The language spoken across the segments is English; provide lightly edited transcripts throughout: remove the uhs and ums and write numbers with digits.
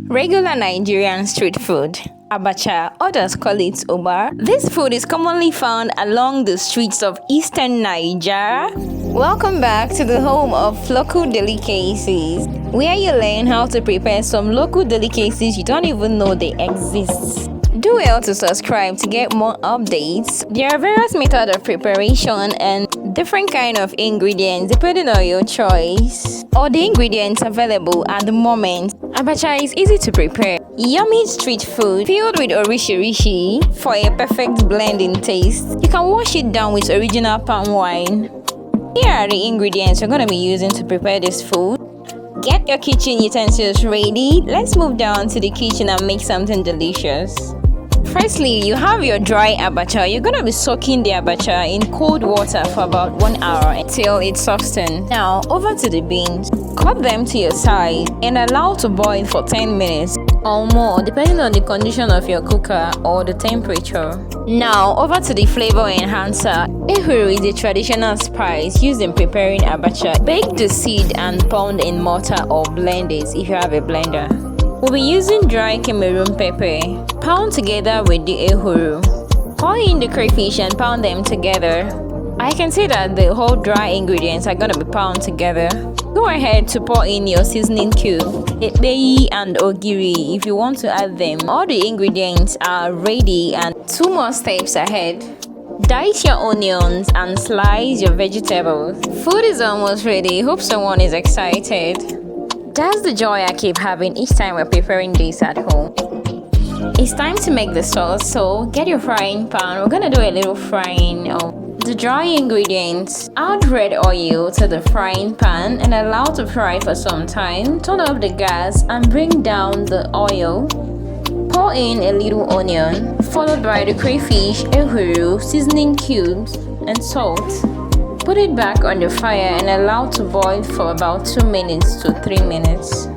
Regular Nigerian street food, Abacha, others call it Oba. This food is commonly found along the streets of Eastern Nigeria. Welcome back to the home of local delicacies, where you learn how to prepare some local delicacies you don't even know they exist. Do well to subscribe to get more updates. There are various methods of preparation and different kind of ingredients depending on your choice or the ingredients available at the moment. Abacha is easy to prepare. Yummy street food filled with orishi for a perfect blend in taste. You can wash it down with original palm wine. Here are the ingredients you're going to be using to prepare this food. Get your kitchen utensils ready. Let's move down to the kitchen and make something delicious. Firstly, you have your dry abacha. You're going to be soaking the abacha in cold water for about 1 hour until it's softened. Now, over to the beans. Cut them to your size and allow to boil for 10 minutes or more, depending on the condition of your cooker or the temperature. Now, over to the flavor enhancer. Ehuru is a traditional spice used in preparing abacha. Bake the seed and pound in mortar or blend it if you have a blender. We'll be using dry Cameroon pepper. Pound together with the ehuru. Pour in the crayfish and pound them together. I can say that the whole dry ingredients are going to be pounded together. Go ahead to pour in your seasoning cube, ebeyi and ogiri if you want to add them. All the ingredients are ready and 2 more steps ahead. Dice your onions and slice your vegetables. Food is almost ready. Hope someone is excited. That's the joy I keep having each time we're preparing this at home. It's time to make the sauce, so get your frying pan. We're gonna do a little frying of the dry ingredients. Add red oil to the frying pan and allow to fry for some time. Turn off the gas and bring down the oil. Pour in a little onion, followed by the crayfish, ehuru, seasoning cubes, and salt. Put it back on the fire and allow to boil for about 2 minutes to 3 minutes.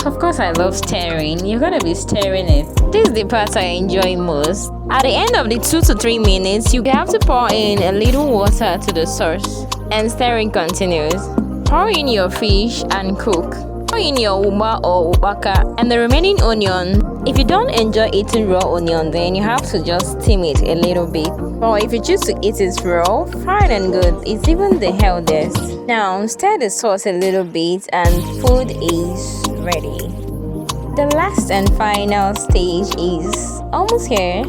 Of course, I love stirring. You're gonna be stirring it. This is the part I enjoy most. At the end of the 2 to 3 minutes, you have to pour in a little water to the sauce and stirring continues. Pour in your fish and cook. Pour in your uba or ubaka and the remaining onion. If you don't enjoy eating raw onion, then you have to just steam it a little bit. Or if you choose to eat it raw, fine and good. It's even the healthiest. Now, stir the sauce a little bit and food is ready. The last and final stage is almost here.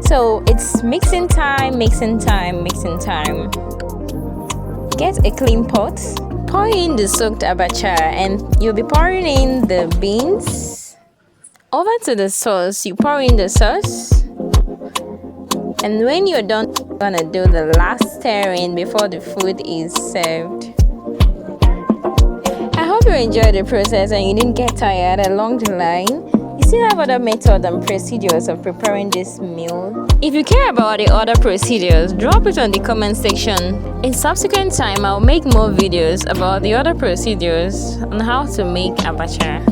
So it's mixing time. Get a clean pot. Pour in the soaked abacha and you'll be pouring in the beans. Over to the sauce, you pour in the sauce. And when you're done, you're gonna do the last stirring before the food is served. I hope you enjoyed the process and you didn't get tired along the line. You still have other methods and procedures of preparing this meal. If you care about the other procedures, drop it on the comment section. In subsequent time, I'll make more videos about the other procedures on how to make abacha.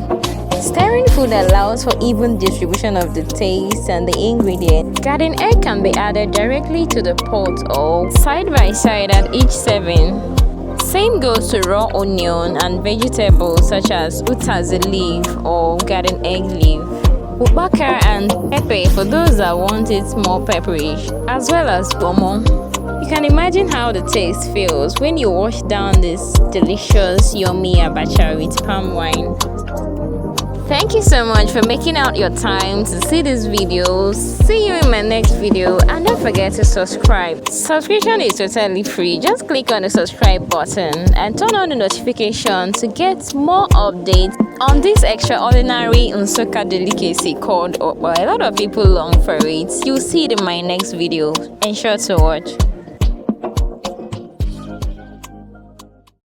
Stirring food allows for even distribution of the taste and the ingredients. Garden egg can be added directly to the pot or side by side at each serving. Same goes to raw onion and vegetables such as utazi leaf or garden egg leaf. Ubaka and pepper for those that want it more pepperish, as well as bomo. You can imagine how the taste feels when you wash down this delicious yummy abacha with palm wine. Thank you so much for making out your time to see this video. See you in my next video and don't forget to subscribe. Subscription is totally free. Just click on the subscribe button and turn on the notification to get more updates on this extraordinary Nsukka delicacy called Okpa. A lot of people long for it. You'll see it in my next video. Ensure to watch.